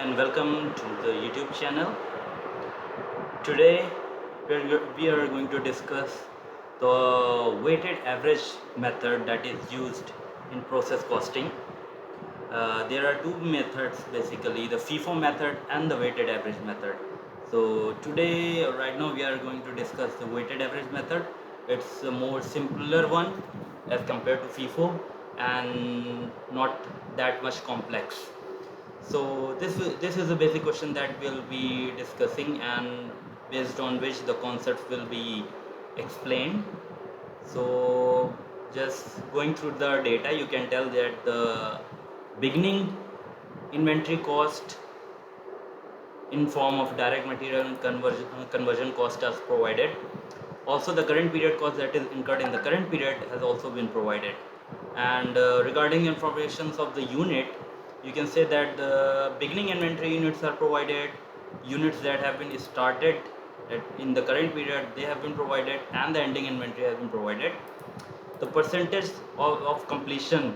and welcome to the YouTube channel. Today we are going to discuss the weighted average method that is used in process costing. There are two methods basically, the FIFO method and the weighted average method. So today, right now, we are going to discuss the weighted average method. It's a more simpler one as compared to FIFO and not that much complex. So this is a basic question that we'll be discussing, and based on which the concepts will be explained. So just going through the data, you can tell that the beginning inventory cost in form of direct material and conversion cost as provided. Also, the current period cost that is incurred in the current period has also been provided. And regarding informations of the unit, you can say that the beginning inventory units are provided, units that have been started in the current period they have been provided, and the ending inventory has been provided. The percentage of completion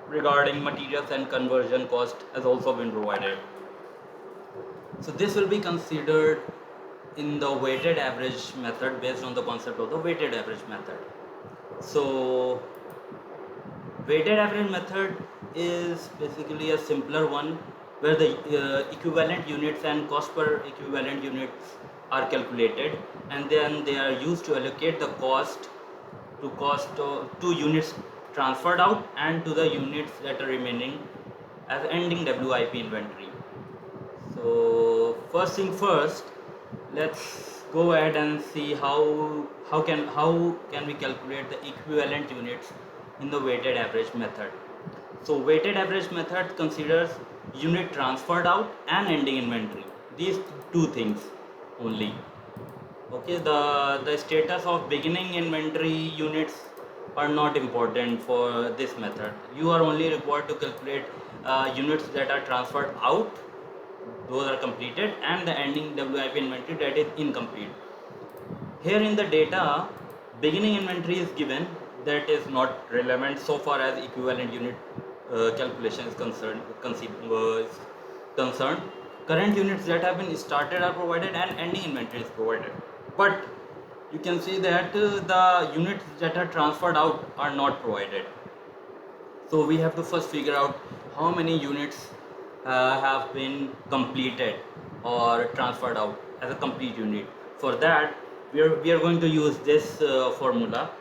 regarding materials and conversion cost has also been provided. So this will be considered in the weighted average method based on the concept of the weighted average method. So weighted average method is basically a simpler one where the equivalent units and cost per equivalent units are calculated, and then they are used to allocate the cost to units transferred out and to the units that are remaining as ending WIP inventory. So first thing first, let's go ahead and see how can we calculate the equivalent units in the weighted average method. So weighted average method considers unit transferred out and ending inventory. These two things only. Okay, the status of beginning inventory units are not important for this method. You are only required to calculate units that are transferred out, those are completed, and the ending WIP inventory that is incomplete. Here in the data, beginning inventory is given, that is not relevant so far as equivalent unit calculation is concerned. Current units that have been started are provided and ending inventory is provided. But you can see that the units that are transferred out are not provided. So we have to first figure out how many units have been completed or transferred out as a complete unit. For that, we are going to use this formula: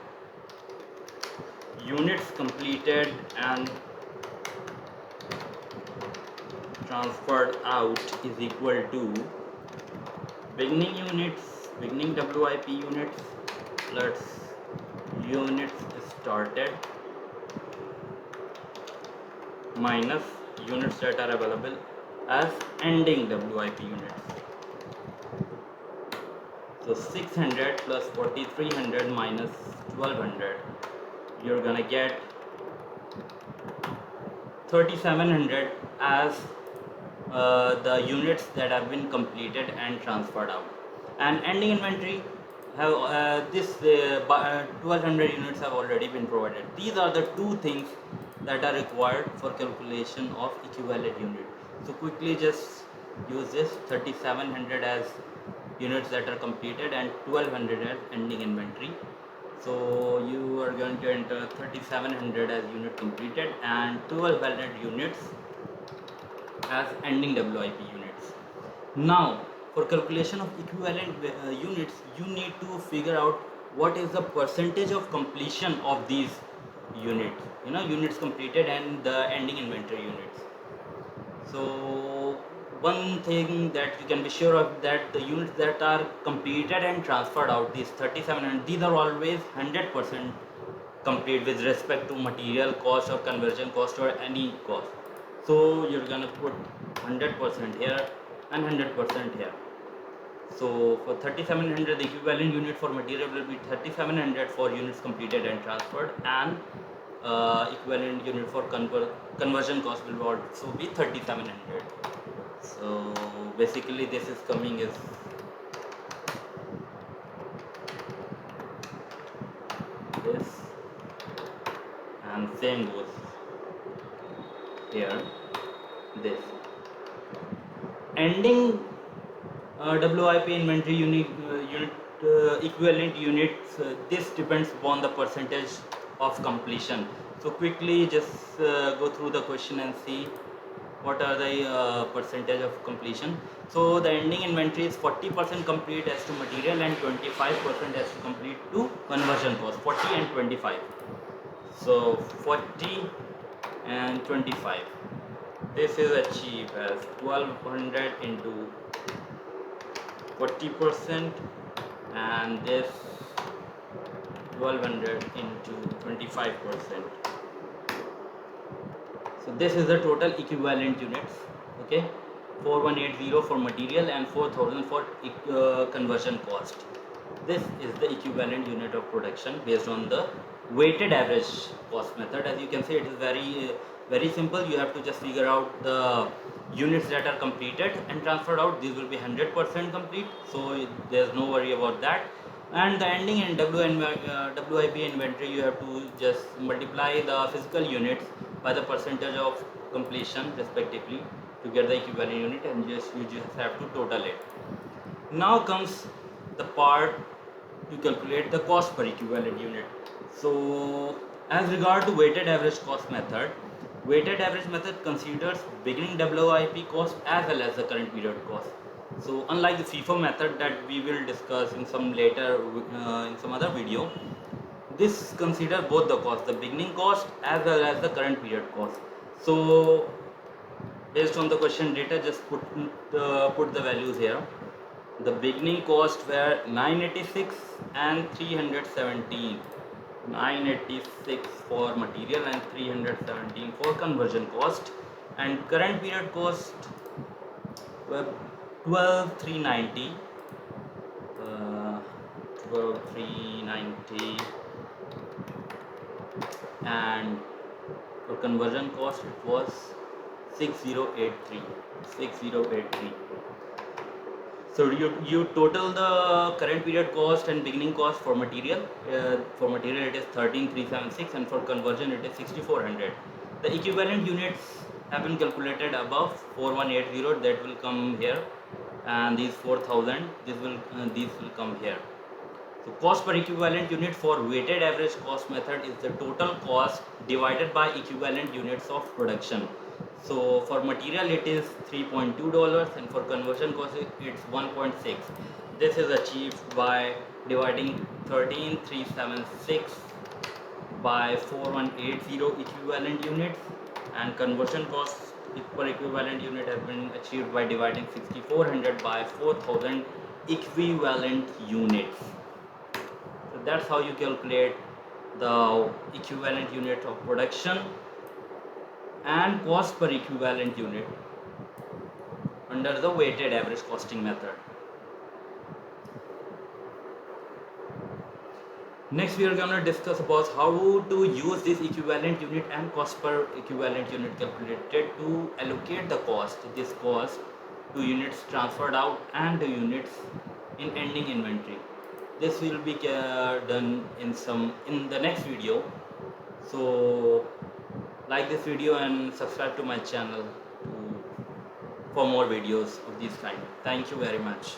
units completed and transferred out is equal to beginning units, beginning WIP units plus units started minus units that are available as ending WIP units. So 600 plus 4300 minus 1200, you're gonna get 3700 as the units that have been completed and transferred out. And ending inventory have this 1200 units have already been provided. These are the two things that are required for calculation of equivalent unit. So quickly just use this 3700 as units that are completed and 1200 as ending inventory. So you are going to enter 3700 as unit completed and 1200 units as ending WIP units. Now, for calculation of equivalent units, you need to figure out what is the percentage of completion of these units. Units completed and the ending inventory units. So one thing that you can be sure of, that the units that are completed and transferred out, these 3700, these are always 100% complete with respect to material cost or conversion cost or any cost. So you're gonna put 100% here and 100% here. So for 3700, the equivalent unit for material will be 3700 for units completed and transferred, and equivalent unit for conversion cost will also be 3700. So basically this is coming is this, and same goes here, this. ending WIP inventory equivalent units, this depends upon the percentage of completion. So quickly just go through the question and see what are the percentage of completion. So the ending inventory is 40% complete as to material and 25% as to complete to conversion cost, 40 and 25. So 40 and 25, this is achieved as 1200 into 40%, and this 1200 into 25%. So this is the total equivalent units. Okay, 4180 for material and 4000 for conversion cost. This is the equivalent unit of production based on the weighted average cost method. As you can see, it is very simple. You have to just figure out the units that are completed and transferred out. These will be 100% complete, so there's no worry about that. And the ending in WIP inventory, you have to just multiply the physical units by the percentage of completion respectively to get the equivalent unit, and you just have to total it. Now comes the part to calculate the cost per equivalent unit. So as regard to weighted average cost method, weighted average method considers beginning WIP cost as well as the current period cost. So unlike the FIFO method that we will discuss in some later in some other video, this consider both the cost, the beginning cost as well as the current period cost. So based on the question data, just put the values here. The beginning cost were 986 and 317. 986 for material and 317 for conversion cost, and current period cost were 12390. 12390, and for conversion cost it was 6083. 6083. So you total the current period cost and beginning cost for material. For material it is 13376, and for conversion it is 6400. The equivalent units have been calculated above. 4180, that will come here, and these 4000, these will come here. So cost per equivalent unit for weighted average cost method is the total cost divided by equivalent units of production. So for material it is $3.2, and for conversion cost it's 1.6. This is achieved by dividing 13376 by 4180 equivalent units, and conversion cost per equivalent unit has been achieved by dividing 6400 by 4000 equivalent units. So that's how you calculate the equivalent unit of production and cost per equivalent unit under the weighted average costing method. Next we are going to discuss about how to use this equivalent unit and cost per equivalent unit calculated to allocate the cost, this cost, to units transferred out and the units in ending inventory. This will be done in the next video. So like this video and subscribe to my channel for more videos of this kind. Thank you very much.